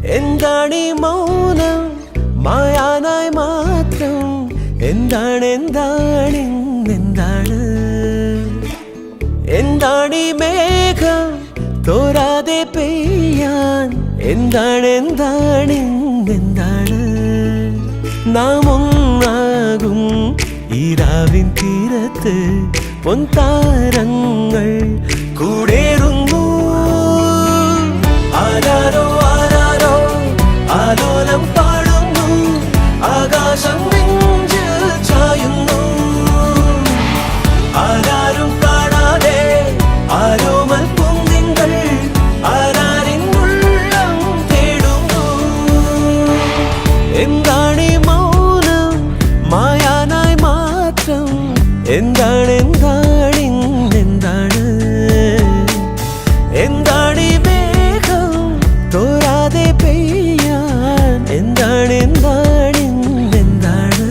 എന്താണീ മൗനം മായാനായി മാത്രം എന്താണ് എന്താണ് എന്താണ് എന്താണീ മേഘം തോരാതെ പെയ്യാൻ എന്താണ് എന്താണ് എന്താണ് നാം ഒന്നാകും ഈ രാവിൻ തീരത്ത് പൊൻതാരങ്ങൾ കൂടേറുന്നു ആരാരോ ആരാരോ ആലോലം പാടുന്നു ആകാശം നെഞ്ചിൽ ചായുന്നു ആരാരും കാണാതെ ആരോമൽ പൂന്തിങ്കൾ ആരാരിൻ ഉള്ളം തേടുന്നു എന്താണീ മൗനം മായാനായി മാത്രം എന്താണ് എന്താണ് എന്താണ് എന്താണീ മേഘം തോരാതെ പെയ്യാൻ എന്താണ് എന്താണ് എന്താണ്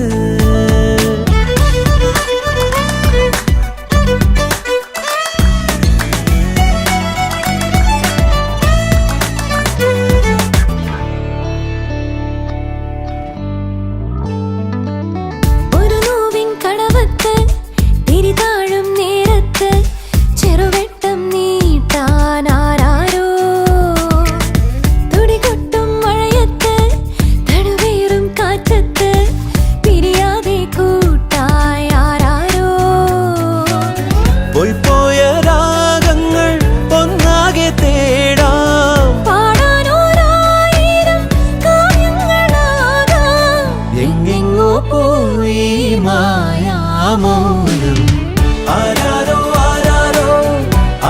ആരാരോ ആരാരോ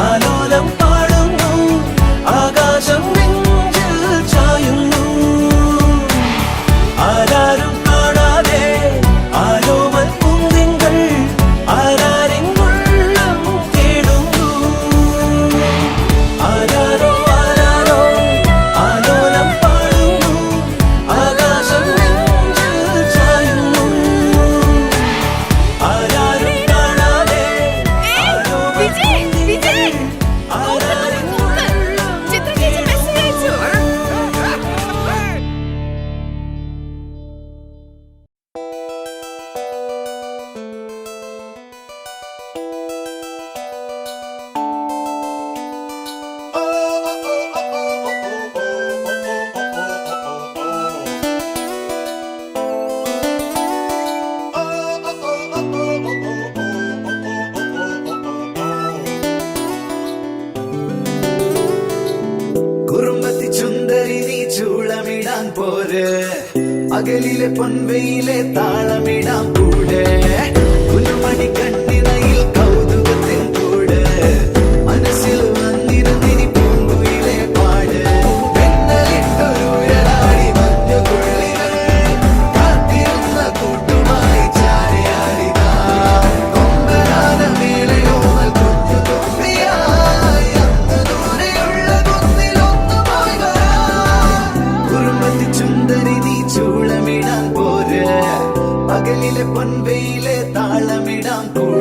ആലോലം പാടുന്നു ആകാശം നെഞ്ചിൽ ചായുന്നു ആരാരും കാണാതെ ആരോമൽ പൂന്തിങ്കൾ ആരാരിൻ ഉള്ളം തേടുന്നു ആരാരോ ആരാരോ ആലോലം പാടുന്നു ആകാശം നെഞ്ചിൽ ചായുന്നു പകലിലെ പൊൻവെയിലെ താളമിടാം കൂടെ കുഞ്ഞുമണി കണ്ണിണയിൽ കൗതുകത്തിൻ കൂടെ മനസ്സിൽ വന്നിരുന്നിനി പൂങ്കുയിലെ പാട് പെണ്ണലിട്ടൊരുരാടി മഞ്ഞുകുള്ളികൾ കാത്തിരുന്ന കൂട്ടുമായി ചാരിയാടിതാ കൊമ്പനാന മേളയോമൽ കുഞ്ഞു തുമ്പിയായി അന്ന് ദൂരെയുള്ള കുന്നിലൊന്നുമായി വരാം കുറുമ്പത്തി ചുണ്ടരി ചൂളമിടാൻ പോര് പകലിലെ പൊൻവെയിലെ താളമിടാം കൂടെ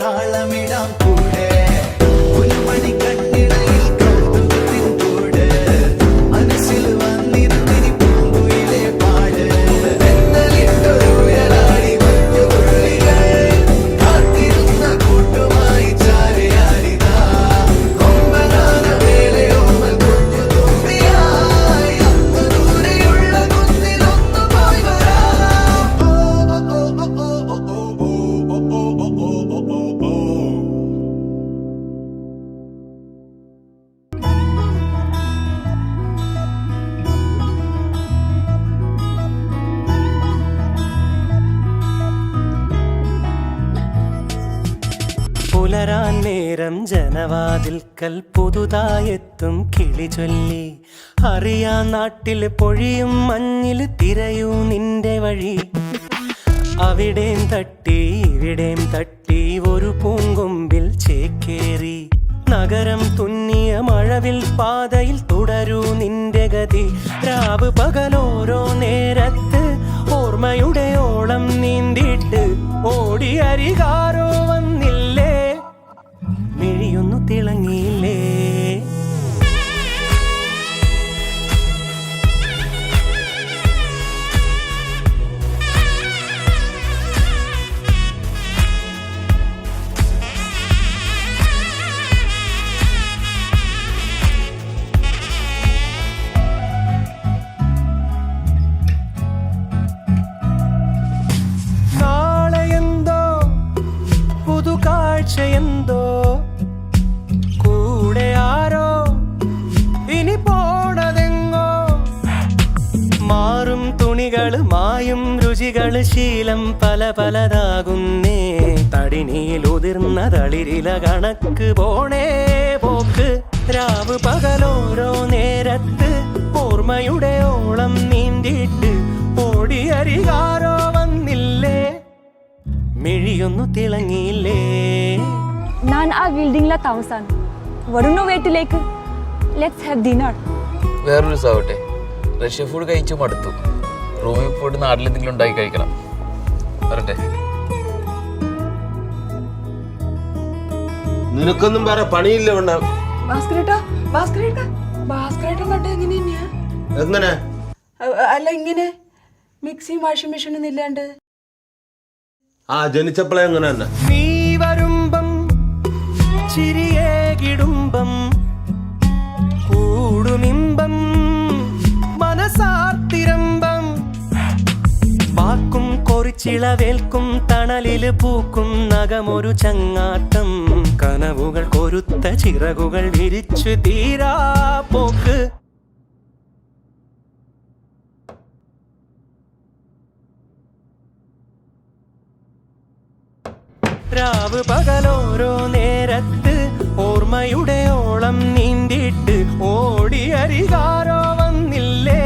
താളമിടാം കൂടെ പൊന്മണി കണ്ണിടയിൽ കൗതുകത്തിൻ കൂട് മനസ്സിൽ വന്നിരുന്നിനി പൂങ്കുയിലെ പാട് എന്നലിട്ടൊരുയരാടി മഞ്ഞുതുള്ളികൾ കാത്തിരുന്ന കൂട്ടുമായി ചാരയാടിതാ കൊമ്പനാന വേളയോമൽ കുഞ്ഞു തുമ്പിയായി അന്നു ദൂരെയുള്ള കുന്നിലൊന്നു പോയി വരാം പുലരാൻ നേരം ജനവാതിൽക്കൽ പുതുതായെത്തും കിളി ചൊല്ലി അറിയാൻ നാട്ടിൽ പൊഴിയും മഞ്ഞിൽ തിരയൂ നിന്റെ വഴി അവിടേം തട്ടി ഇവിടേം തട്ടി ഒരു പൂങ്കൊമ്പിൽ ചേക്കേറി നഗരം തുന്നിയ മഴവിൽ പാതയിൽ തുടരൂ നിന്റെ ഗതി രാവ് പകലോരോ നേരത്ത് ഓർമ്മയുടെ ഓളം നീന്തിയിട്ട് ഓടി അരികാരോ വന്നില്ലേ മിഴിയൊന്നു തിളങ്ങിയില്ലേ നാളെയെന്തോ പുതുകാഴ്ചയെന്തോ കൂടെ ആരോ ഇനി പോണതെങ്ങോ മാറും തുണികള് മായും രുചികള് ശീലം പല പലതാകുന്നേ തടിനിയിൽ ഉതിർന്ന തളിരില കണക്ക് പോണേ പോക്ക് രാവ് പകലോരോ നേരത്ത് ഓർമ്മയുടെ ഓളം നീന്തിയിട്ട് ഓടിയരികാരോ വന്നില്ലേ മിഴിയൊന്നു തിളങ്ങിയില്ലേ ഞാൻ ആ ബിൽഡിംഗിലെ താമസാൻ വരുന്നോ വീട്ടിലേക്ക് ലെറ്റ്സ് ഹാവ് ഡിന്നർ വേറൊരു സാവട്ടെ റഷ്യ ഫുഡ് കഴിച്ചു മടുത്തു റൂമിൽ പോയിട്ട് നാട്ടിലെന്തെങ്കിലും ഉണ്ടാക്കി കഴിക്കണം വരട്ടെ നിനക്കൊന്നും വേറെ പണിയില്ല വേണ്ട ഭാസ്കരേട്ടൻ കണ്ട എങ്ങനെയാ എങ്ങനെ അല്ല ഇങ്ങനെ മിക്സിയും വാഷിംഗ് മെഷീനൊന്നും ഇല്ലാണ്ട് ആ ജനിച്ചപ്പോഴേ എങ്ങനെ തന്നെ നീ വരുമ്പം ചിരിയേകിടുമ്പം കൂടുമിമ്പം മനസാർത്തിരമ്പം വാക്കും കൊറിച്ചിളവേൽക്കും തണലില് പൂക്കും നഖമൊരു ചങ്ങാട്ടം കനവുകൾ കൊരുത്ത ചിറകുകൾ വിരിച്ചു തീരാ പോക്ക് രാവ് പകലോരോ നേരത്ത് ഓർമ്മയുടെ ഓളം നീന്തിയിട്ട് ഓടി അരികാരോ വന്നില്ലേ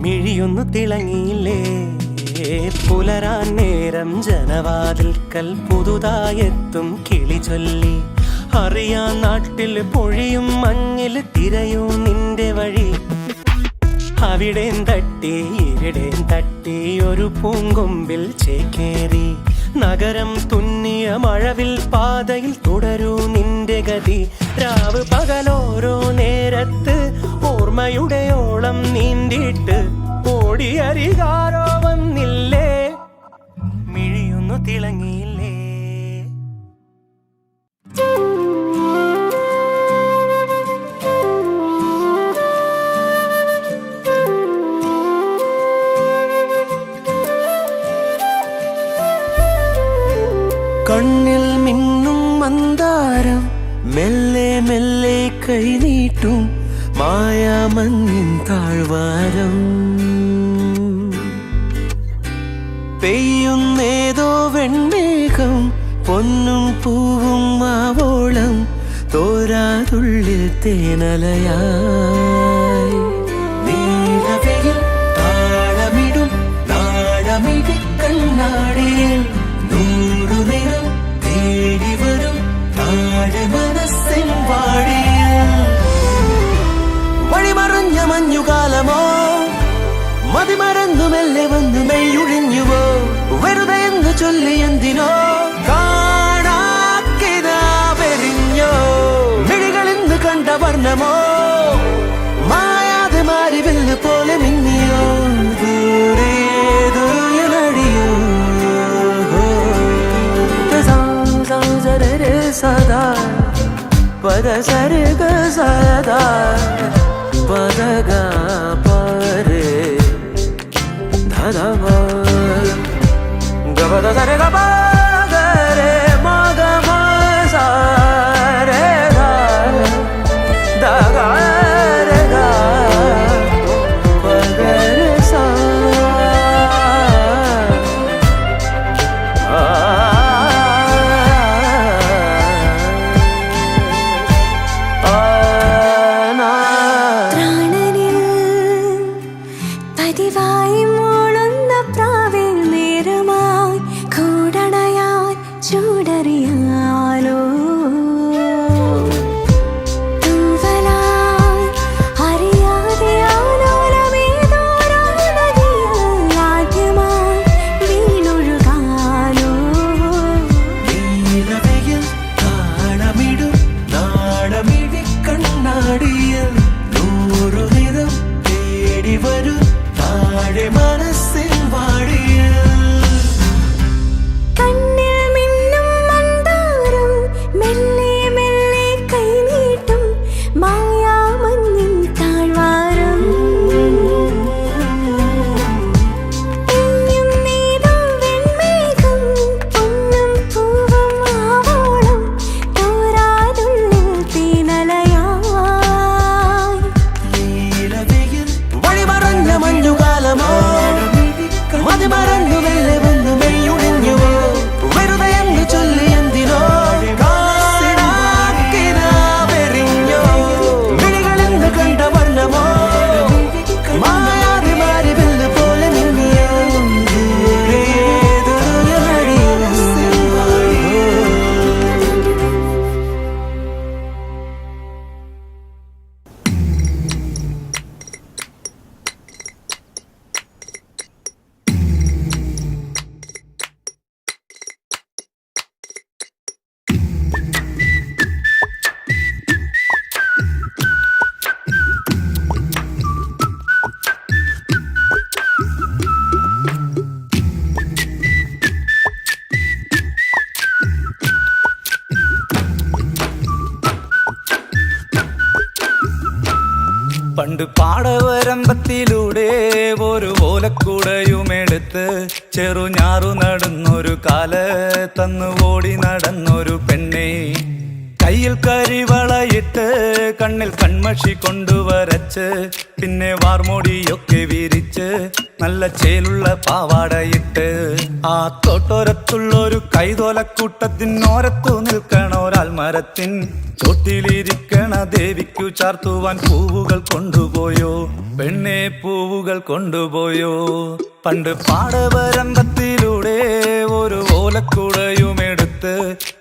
മിഴിയൊന്നു തിളങ്ങിയില്ലേ പുലരാൻ നേരം ജനവാതിൽക്കൽ പുതുതായെത്തും കിളി ചൊല്ലി അറിയാൻ നാട്ടിൽ പൊഴിയും മഞ്ഞിൽ തിരയൂ നിന്റെ വഴി അവിടേം തട്ടി ഇവിടേം തട്ടി ഒരു പൂങ്കൊമ്പിൽ ചേക്കേറി നഗരം തുന്നിയ മഴവിൽ പാതയിൽ തുടരൂ നിന്റെ ഗതി രാവ് പകലോരോ നേരത്ത് ഓർമ്മയുടെ ഓളം നീന്തിയിട്ട് ഓടി അരികാരോ വന്നില്ലേ മിഴിയൊന്നു തിളങ്ങിയില്ലേ കണ്ണിൽ മിന്നും മന്ദാരം മെല്ലെ മെല്ലെ കൈനീട്ടും മായാമഞ്ഞിൻ താഴ്വാരം പെയ്യുന്നേതോ വെൺമേഘം പൊന്നും പൂവും മാവോളം തോരാതുള്ളിൽ തേനലയായി നീലവയിൽ താളമിടും നാടമിടി കണ്ണാടിയിൽ നൂറുനിറം തേടി വരും താഴെ മനസ്സിൻ വാടിയിൽ വഴിമറഞ്ഞ മഞ്ഞുകാലമോ മതിമറന്നു മെല്ലെ വന്നു മെയ്യൊഴിഞ്ഞുവോ വെറുതെ എന്ന് ചൊല്ലി എന്തിനോ കാണാ सदा पद सर्ग सदा पदगा परे धदव गपद सर्ग पगरे मग सा रे धा दगा रे गा पगरे सा പതിവായി മൂളുന്ന പ്രാവിൽ നേരമായി കൂടണയാൻ ചൂടറിയാലോ തൂവലായി അറിയാതെ ആലോലമേതോ നദിയിൽ ആദ്യമായി വീണൊഴുകാലോ നീലവയിൽ താളമിടും നാളമിഴി കണ്ണാടിയിൽ നൂറുവിധം തേടി വരും താഴെ മനസ്സിൽ വാടിയ കണ്ണിൽ മിന്നും മന്ദാരം മെല്ലെ മെല്ലെ കൈനീട്ടും മായാമഞ്ഞിൻ താഴ്വാരം പെയ്യും നീലം വെൺമേഘം പൊന്നും പൂവും ആവോളം തോരാതുള്ളിൽ തീനലയായി നീലവയിൽ വഴിമറഞ്ഞ മഞ്ഞുകാലമോ മതിമറഞ്ഞു മെല്ലെ വന്നു മെയ്യുണിഞ്ഞുവോ വെറുതെ എന്ന് ചൊല്ലി എന്തിനോ കാസിനാക്കിനാവെറിഞ്ഞോ മിഴികളെന്ന് കണ്ട വർണ്ണമോ മായാതെ മാറി വെല്ല് പോലെ മിന്നിയോ ദൂരേതൊരു വഴിയോ പണ്ട് പാടവരമ്പത്തിലൂടെ ഒരു ഓലക്കുടയുമെടുത്ത് ചെറുഞാറു നടന്നൊരു കാല തന്നു ഓടി നടന്നൊരു പെണ്ണെ കയ്യിൽ കരിവളയിട്ട് കണ്ണിൽ കൺമഷി കൊണ്ടുവരച്ച് പിന്നെ വാർമോടിയൊക്കെ വിരിച്ച് നല്ല ചേലുള്ള പാവാടയിട്ട് ആ തോട്ടോരത്തുള്ളൊരു കൈതോലക്കൂട്ടത്തിനോരത്തു നിൽക്കണ ഒരാൽമരത്തിൻ ചോട്ടിലിരിക്കണ ദേവിക്കു ചാർത്തുവാൻ പൂവുകൾ കൊണ്ടുപോയോ പെണ്ണെ പൂവുകൾ കൊണ്ടുപോയോ പണ്ട് പാടവരമ്പത്തിലൂടെ ഒരു ഓലക്കുടയുമെടുത്ത്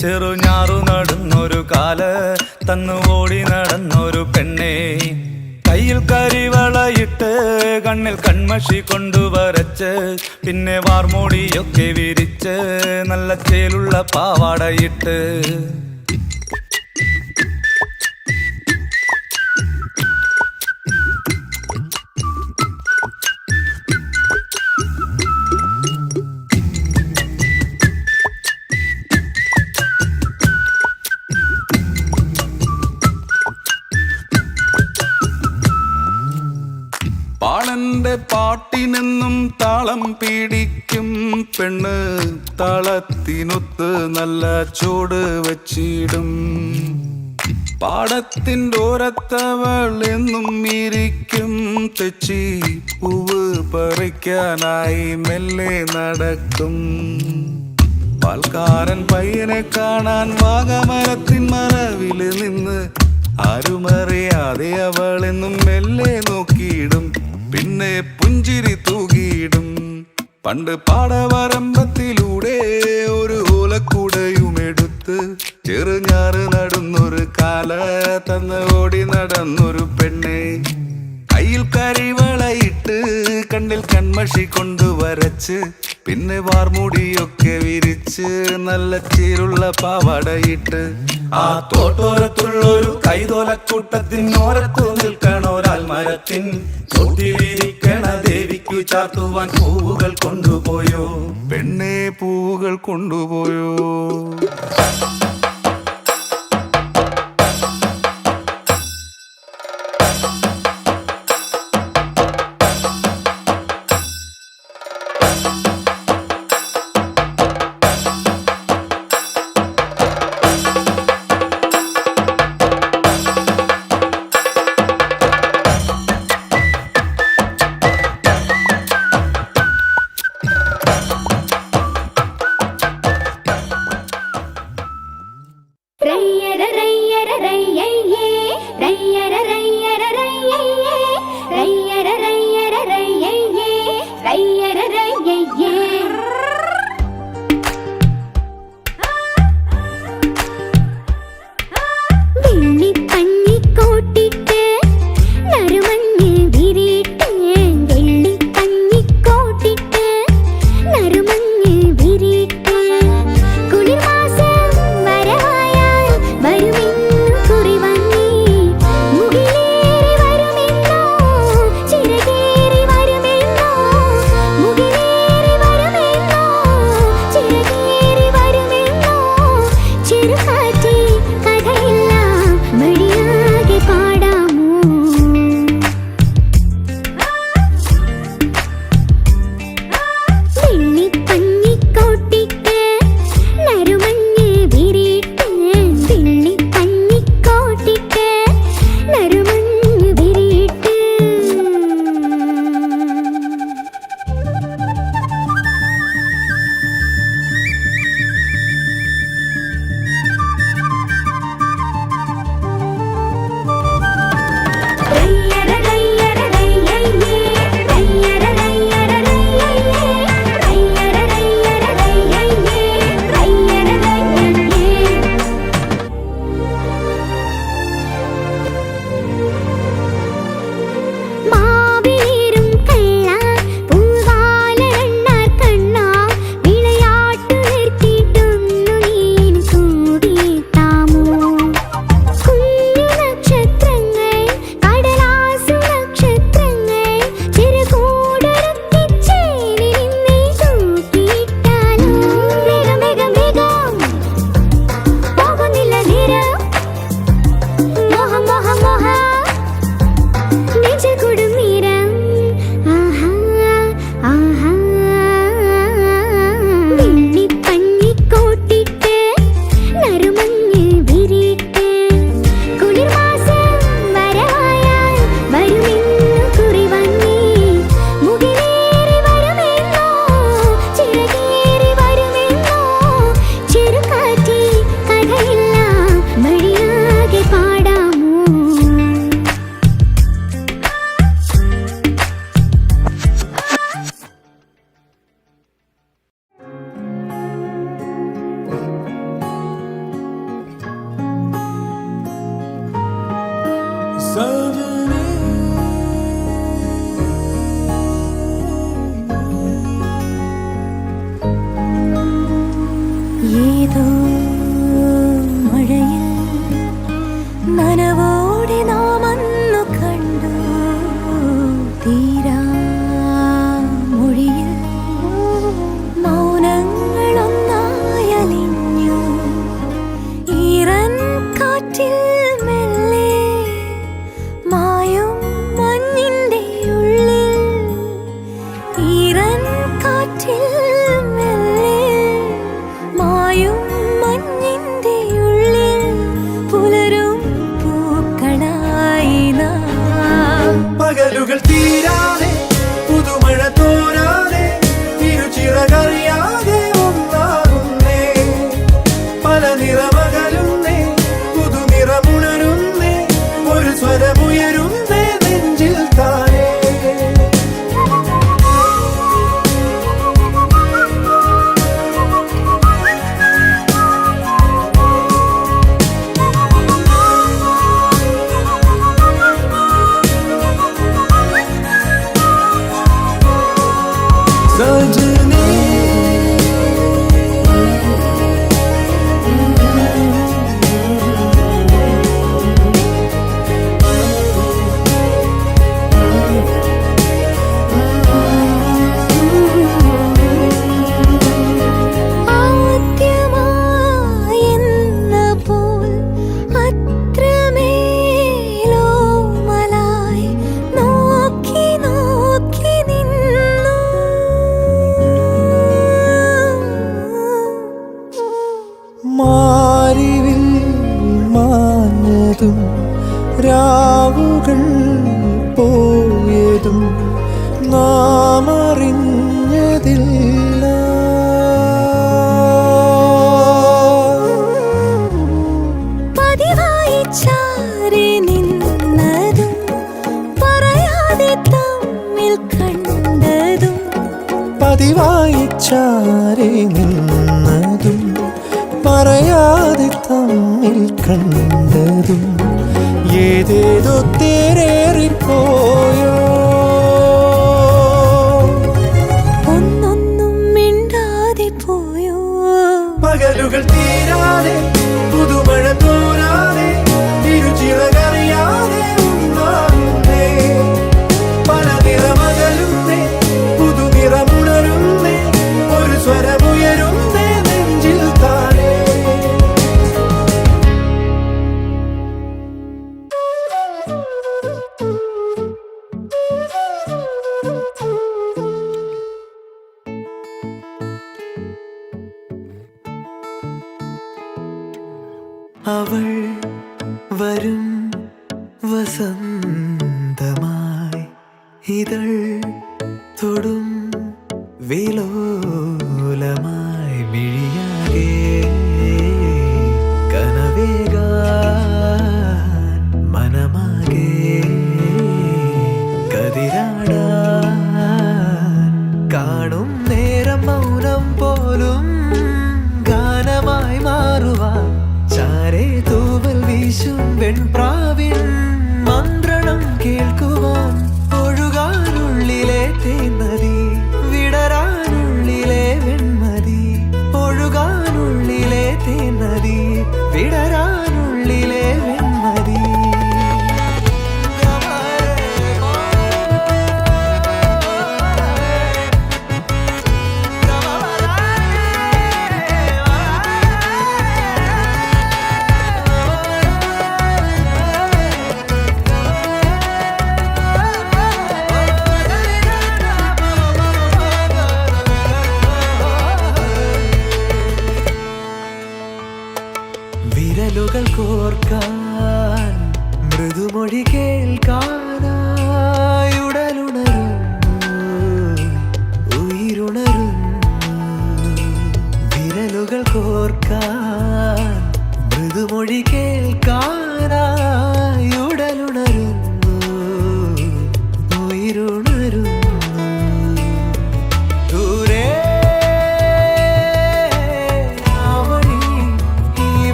ചെറുഞാറു നടന്നൊരു കാല തന്നു ഓടി നടന്നൊരു പെണ്ണെ കയ്യിൽ കരിവളയിട്ട് കണ്ണിൽ കൺമഷി കൊണ്ടുവരച്ച് പിന്നെ വാർമോടിയൊക്കെ വിരിച്ച് നല്ല ചേലുള്ള പാവാടയിട്ട് പാളന്റെ പാട്ടിനെന്നും താളം പിടിക്കും പെണ്ണ് താളത്തിനൊത്ത് നല്ല ചൂട് വച്ചിടും പാടത്തിൻ്റെ ഓരത്തവൾ എന്നും ഇരിക്കും തെച്ചി പൂവ് പറിക്കാനായി മെല്ലെ നടക്കും പാൽക്കാരൻ പയ്യനെ കാണാൻ വാഗമരത്തിൻ മറവില് നിന്ന് ആരുമറിയാതെ അവളെന്നും മെല്ലെ നോക്കിയിടും പിന്നെ പുഞ്ചിരി തൂകിയിടും പണ്ട് പാടവരമ്പത്തിലൂടെ ഒരു ഓലക്കുടയുമെടുത്ത് ചെറുഞാറ് നടന്നൊരു കാല തന്ന് ഓടി നടന്നൊരു പെണ്ണെ കയ്യിൽ കരിവളയിട്ട് കണ്ണിൽ കൺമഷി കൊണ്ടുവരച്ച് പിന്നെ വാർമുടിയൊക്കെ വിരിച്ച് നല്ല ചേലുള്ള പാവാടയിട്ട് ആ തോട്ടോരത്തുള്ളൊരു കൈതോലക്കൂട്ടത്തിനോരത്തു നിൽക്കണൊരാൽമരത്തിൻ തൊട്ടിലിരിക്കണ ദേവിക്കു ചാർത്തുവാൻ പൂവുകൾ കൊണ്ടുപോയോ പെണ്ണെ പൂവുകൾ കൊണ്ടുപോയോ റയ്യര റയ്യര റയ്യയ്യേ റയ്യര റയ്യര റയ്യയ്യേ റയ്യര റയ്യയ്യേ വെള്ളിപ്പഞ്ഞിക്കോട്ടിട്ട് നറുമഞ്ഞ് വിരിട്ട് വെള്ളിപ്പഞ്ഞിക്കോട്ടിട്ട് നറുമഞ്ഞ് വിരിട്ട് കുളിർമാസം വരവായാൽ വരുമെന്നു കുറിവന്നീ മുകിലേറി വരുമെന്നോ ചിറകേറി വരുമെന്നോ മുകിലേറി വരുമെന്നോ ചിറകേറി വരുമെന്നോ ചെറുകാറ്റേ കഥയെല്ലാം മടിയാകെ പാടാമോ വെള്ളിപ്പഞ്ഞിക്കോട്ടിട്ട് നറുമഞ്ഞ് വിരിട്ട് വെള്ളിപ്പഞ്ഞിക്കോട്ടിട്ട് നറുമഞ്ഞ് വിരിട്ട് റയ്യര റയ്യര റയ്യയ്യേ റയ്യര റയ്യര റയ്യയ്യേ റയ്യര റയ്യര റയ്യയ്യേ റയ്യര റയ്യയ്യേ മാവിലേറും കള്ള പൂവാലരണ്ണാർ കണ്ണാ വിളയാട്ടു നിർത്തിയിട്ടൊന്നു നീൻ കൂടിയിട്ടാമോ കുഞ്ഞു നക്ഷത്രങ്ങൾ കടലാസു നക്ഷത്രങ്ങൾ ചെറുകൂടൊരുക്കിച്ചേരി നിന്നെ തൂക്കിയിട്ടാലോ വേഗം വേഗം വേഗം പോകുന്നില്ല നേരം മോഹം മോഹം മോഹം നെഞ്ചിൽ കൂടും നേരം ആഹാ ആഹാ വെള്ളിപ്പഞ്ഞിക്കോട്ടിട്ട് നറുമഞ്ഞ് വിരിട്ട് കുളിർമാസം വരവായാൽ വരുമെന്നു കുറിവന്നീ മുകിലേറി വരുമെന്നോ ചിറകേറി വരുമെന്നോ ചെറുകാറ്റേ കഥയെല്ലാം മടിയാകെ പാടാമോ ഏതോ മഴയിൽ നനവോടെ നാം അന്നു കണ്ടു തീരാ മൊഴിയിൽ മൗനങ്ങളൊന്നായലിഞ്ഞു ഈറൻ കാറ്റിൽ മെല്ലെ മായും മഞ്ഞിൻ്റെ ഉള്ളിൽ ഈറൻ കാറ്റിൽ മെല്ലെ മായും മഞ്ഞിൻ്റെ ഉള്ളിൽ പുലരും പൂക്കളായി നാം പകലുകൾ തീരാതെ പുതുമഴ തോരാതെ തിരുച്ചിറകറിയാതെ ഒന്നാകുന്നേ പല നിറമകലുന്നേ പുതുനിറമുണരുന്നേ ഒരു സ്വരമുയരുന്നേ നെഞ്ചിൽ താനേ ആദ്യമായെന്ന പോൽ അത്രമേലോ മലായി നോക്കി നോക്കി നിന്നു മാറിവിൽ മാഞ്ഞതും രാവുകൾ പോയതും നാം അറിഞ്ഞതില്ല പതിവായി ചാരി നിന്ന നിന്നതും പറയാതെ തമ്മിൽ കണ്ടതും ഏതേതോ തേരേറിപ്പോയോ. ഒന്നൊന്നും മിണ്ടാതെ പോയോ. പകലുകൾ തീരാതെ പുതുമഴ തോരാതെ ഇരുചിറകറിയാതെ ഉണ്ണാറുന്നേ. പല നിറമകലുന്നേ പുതുനിറമുണരുന്നേ. ഒരു സ്വരമുയരുന്നേ നെഞ്ചിൽ താനേ. അവൾ വരും വസന്തമായി ഇതൾ തൊടും വിലോലമായി മിഴിയാകെ കനവേകാൻ മനമാകെ കതിരാടാൻ കാണും നേരം മൗനം പോലും ഗാനമായി മാറുവാൻ ചാരേ തൂവൽ വീശും വെൺപ്രാവിൻ മന്ത്രണം കേൾക്കുവാൻ ഒഴുകാനുള്ളിലെ തേന്നതി വിടരാനുള്ളിലെ വെൺമതി. ഒഴുകാനുള്ളിലെ തേന്നതി വിടരാനുള്ളിലെ വെൺമതി. വിരലുകൾ കോർക്കാൻ മൃദുമൊഴി കേൾക്കാനായി ഉടലുണരുന്നു ഉയിരുണരുന്നു. വിരലുകൾ കോർക്കാൻ മൃദുമൊഴി കേൾക്കാനായി ഉടലുണരുന്നു ഉയിരുണരുന്നു. ദൂരെ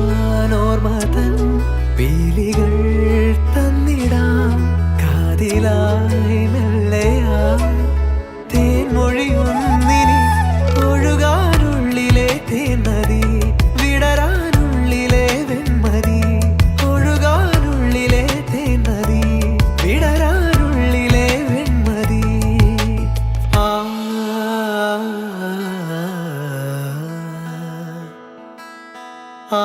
ഓർക്കുവാനോർമതൻ പീലികൾ തന്നിടാം കാതിലായി മെല്ലയായി തേൻമൊഴിയൊന്നിനി ഒഴുകാനുള്ളിലെ തേന്നതി വിടരാനുള്ളിലെ വെൺമതി. ഒഴുകാനുള്ളിലെ തേന്നതി വിടരാനുള്ളിലെ വെൺമതി. ആ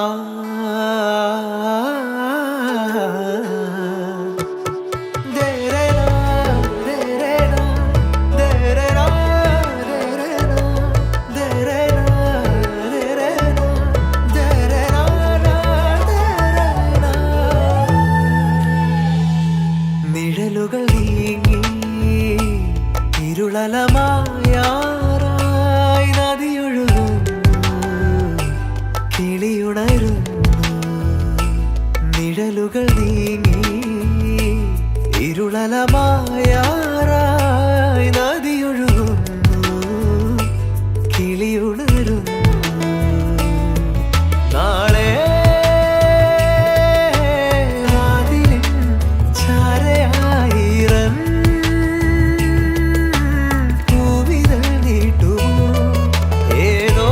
നിഴലുകൾ നീങ്ങി ഇരുളലമായാറായി നദിയൊഴുകുന്നു കിളിയുണരുന്നു. നിഴലുകൾ നീങ്ങി ഇരുളലമായാറായി നദിയൊഴുകുന്നു കിളിയുണരുന്നു. നാളെ വാതിലിൻ ചാരയായിരം പൂവിതൾ നീട്ടുമോ. ഏതോ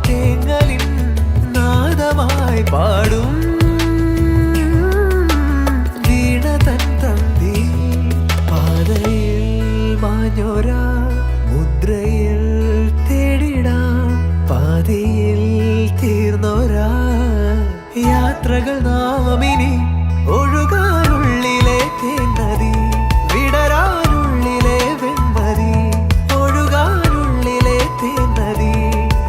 തേങ്ങലിൻ നാദമായി പാടും വീണ തൻ തന്തി. പാതയിൽ മാഞ്ഞോരാ മുദ്രയിൽ തേടിടാം പാതിയിൽ തീർന്നോരാ യാത്രകൾ നാമിനി. ഒഴുകാനുള്ളിലെ തേന്നതി വിടരാനുള്ളിലെ വെൺമതി. ഒഴുകാനുള്ളിലെ തേന്നതി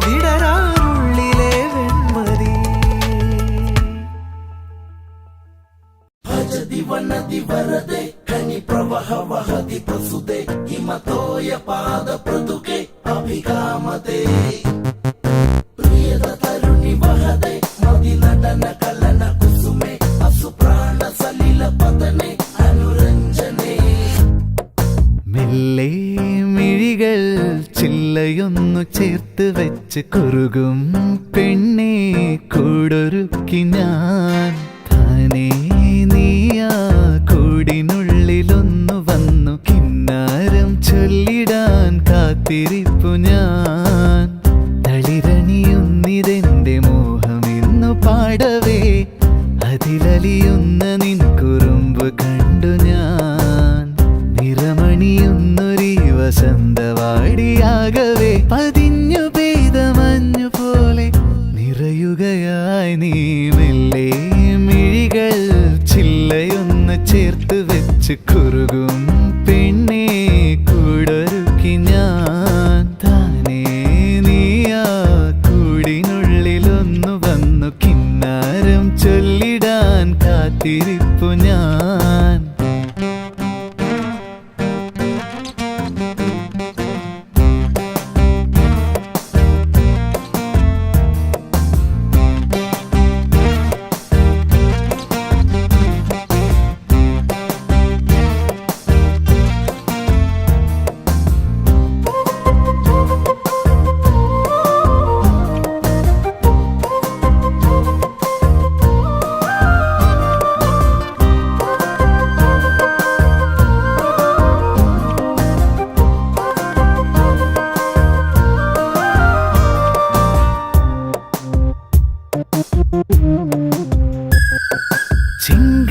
വിടരാനുള്ളിലെ വെൺമതി. ದಿವನದಿ ವರದೆ ಕಣ್ಯ മെല്ലെ മിഴികൾ ചില്ലയൊന്നു ചേർത്ത് വെച്ച് കുറുകും പെണ്ണെ കൂടൊരുക്കി ഞാൻ താനേ നീയാ കൂടിനുള്ളിലൊന്നു വന്നു കിന്നാരം ചൊല്ലിടാൻ കാത്തിരിപ്പു ഞാൻ തളിരണിയുന്നിതെന്റെ മോഹം ഇന്നു പാടവേ അതിലലിയുന്ന നിൻ കുറുമ്പ് കണ്ടു ഞാൻ നിറമണിയുന്നൊരീ വസന്തവാടിയാകവേ പതിഞ്ഞു പെയ്ത മഞ്ഞു പോലെ നിറയുകയായി നീ മെല്ലെ മിഴികൾ ചില്ലയൊന്ന് ചേർത്ത് വെച്ച് കുറുകും പെണ്ണെ കൂടൊരുക്കി ഞാൻ താനേ നീയാ കൂടിനുള്ളിലൊന്നു വന്നു കിന്നാരം ചൊല്ലിടാൻ കാത്തിരിപ്പു ഞാൻ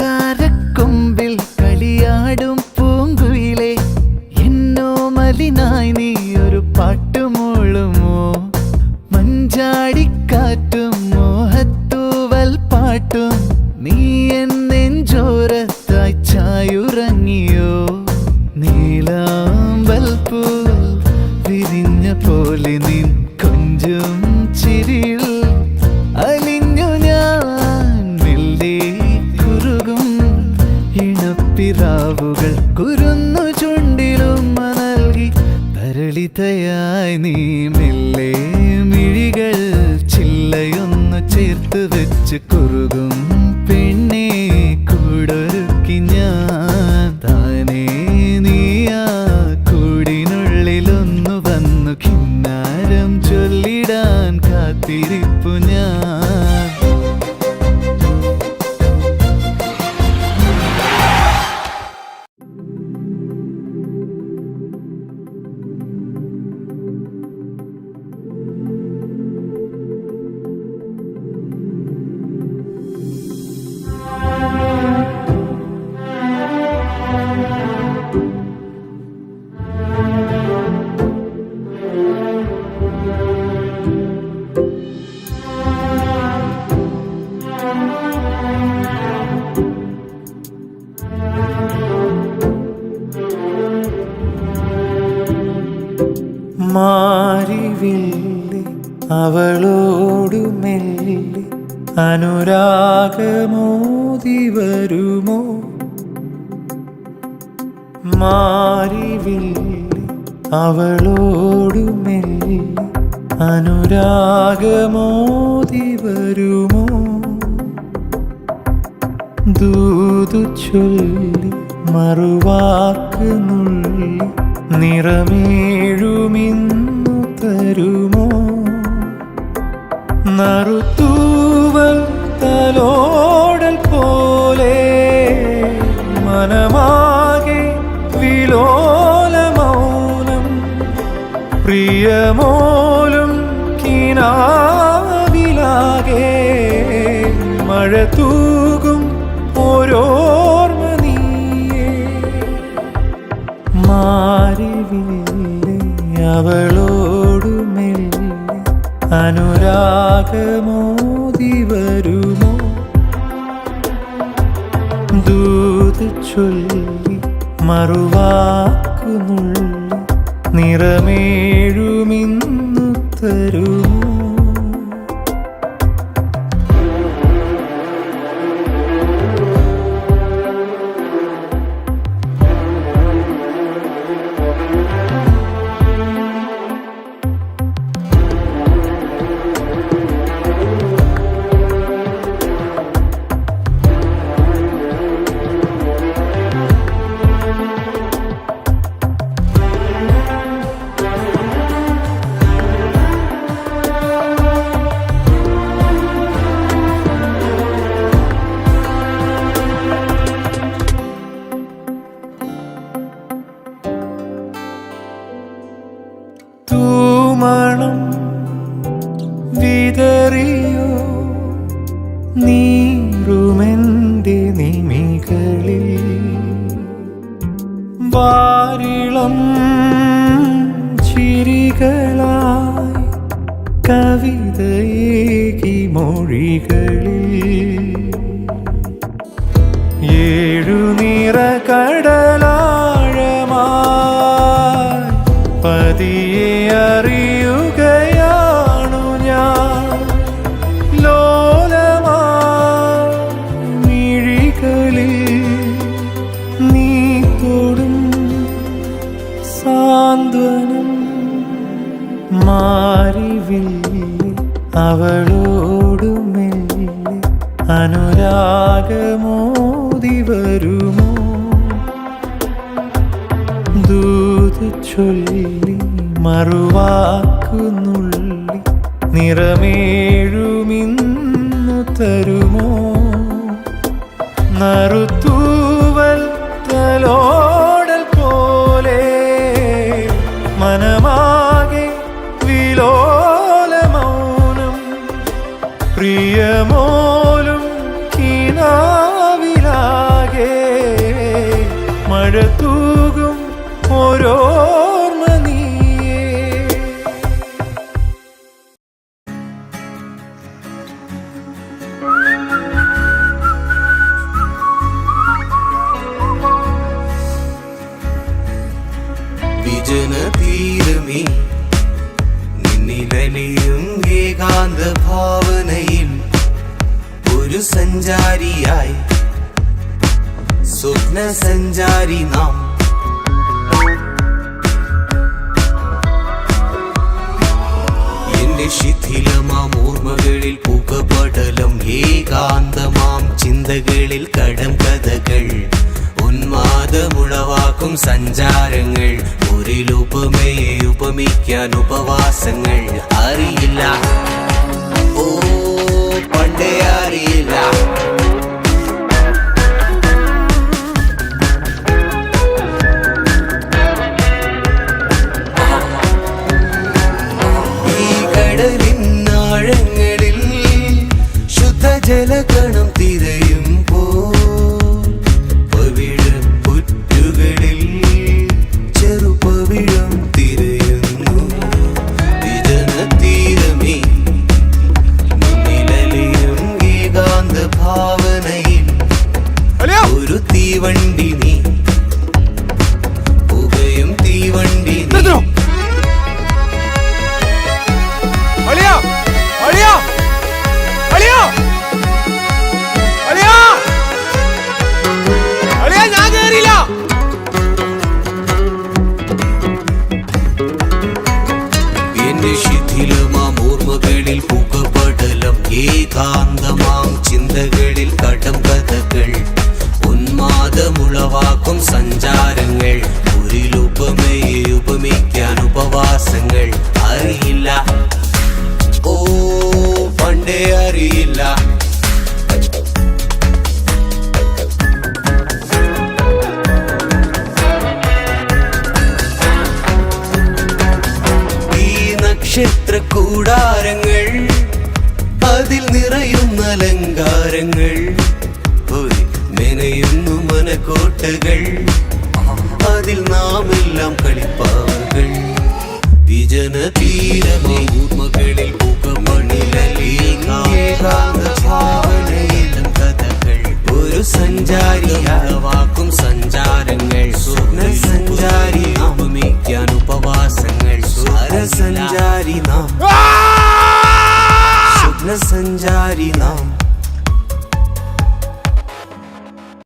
ചിങ്കാരക്കൊമ്പിൽ കളിയാടും പൂങ്കുയിലെ എന്നോ മലിനായി നീ ഒരു പാട്ടുമൂളുമോ മഞ്ചാടിക്കാറ്റും മോഹത്തൂവൽ പാട്ടും നീ എന്നെഞ്ചോരത്തായി ചായുറങ്ങിയോ നീലാമ്പൽ പൂൽ വിരിഞ്ഞ പോലെ നിൻ കൊഞ്ചും ചിരിയിൽ അലിഞ്ഞു ഞാൻ മെല്ലെ കുറുകും ഇണപ്പിറാവുകൾ കുരുന്നു ചുണ്ടിലും നൽകി തരളിതയായി നീ മെല്ലെ മിഴികൾ ചില്ലയൊന്നു ചേർത്ത് വെച്ച് കുറുകും പെണ്ണെ കൂടൊരുക്കി ഞാൻ താനേ നീയാ കൂടിനുള്ളിലൊന്നു വന്നു കിന്നാരം ചൊല്ലിടാൻ കാത്തിരിപ്പു ഞാൻ മാറിവില്ലേ അവളോടു മെല്ലെ അനുരാഗമോതി വരുമോ മാറിവില്ലേ അവളോടു മെല്ലെ അനുരാഗമോതി വരുമോ ദൂതു ചൊല്ലി മറുവാക്ക് നുള്ളി നിറമേഴുമിന്നു തരുമോ നറുത്തൂവൽ തലോടൽ പോലെ മനമാകെ വിലോല മൗനം പ്രിയമോലും കിനാവിലാകെ മഴ തൂകും ഓരോർമ്മ നീയേ മാറിവില്ലേ അവളോടു മെല്ലെ അനുരാഗമോതി വരുമോ ദൂത് ചൊല്ലി മറുവാക്കു നുള്ളി നിറമേഴുമിന്നു തരുമോ മണം വിതറിയോ നീറുമെൻ്റെ നിമികളിൽ വാരിളം ചിരികളായി കവിതയേകി മൊഴികളിൽ ഏഴു നിറ കടലാഴമായി പതിയെ അറിയുകയാണു ഞാൻ ലോലമായി മിഴികളിൽ നീ തൊടും സാന്ത്വനം മാറിവില്ലേ അവളോടു മെല്ലെ അനുരാഗമോതി വരുമോ ദൂത് ചൊല്ലി മറുവാക്കുന്നുള്ളി നിറമേഴുമിന്നു തരുമോ നറുത്തൂവൽ തലോടൽ പോലെ മനമാകെ വിലോല മൗനം പ്രിയമോലും കിനാവിലാകെ മഴ തൂകും ഓരോർമ്മ നീയേ വിജന തീരമേ നിന്നിലലിയും ഏകാന്ത ഭാവനയിൽ ഒരു സഞ്ചാരിയായി സ്വപ്ന സഞ്ചാരി നാം എന്റെ ശിഥിലമാം ഓർമ്മകളിൽ പുകപടലം ഏകാന്തമാം ചിന്തകളിൽ കടം കഥകൾ ഉന്മാദമുളവാക്കും സഞ്ചാരങ്ങൾ ഒരിലുപമയെ ഉപമിക്കാൻ ഉപവാസങ്ങൾ അറിയില്ല ഓ പണ്ടേ അറിയില്ല ഈ കടലിൻ ആഴങ്ങളിൽ ശുദ്ധജലകണം തിരയുമ്പോ പുറ്റുകളിൽ ചെറുപവിഴം തിരയുന്നു വിജന തീരമേ മുന്നിലലിയും ഏകാന്ത ഭാവനയിൽ ഒരു തീവണ്ടി നീ പുകയും തീവണ്ടി നീ എന്റെ ശിഥിലമാം ഓർമ്മകളിൽ പുകപടലം ഏകാന്തമാം ചിന്തകളിൽ കടം കഥകൾ ഉന്മാദമുളവാക്കും സഞ്ചാരങ്ങൾ ഒരിലുപമയെ ഉപമിക്കാൻ ഉപവാസങ്ങൾ അറിയില്ല ഓ പണ്ടേ അറിയില്ല നക്ഷത്ര കൂടാരങ്ങൾ അതിൽ നിറയുന്ന അലങ്കാരങ്ങൾ മെനയുന്നു മനക്കോട്ടകൾ അതിൽ നാം എല്ലാം കളിപ്പാവുകൾ വിജന തീരമേ ഓർമ്മകളിൽ പുകമണിലും കഥകൾ ഒരു സഞ്ചാരിയാവാക്കും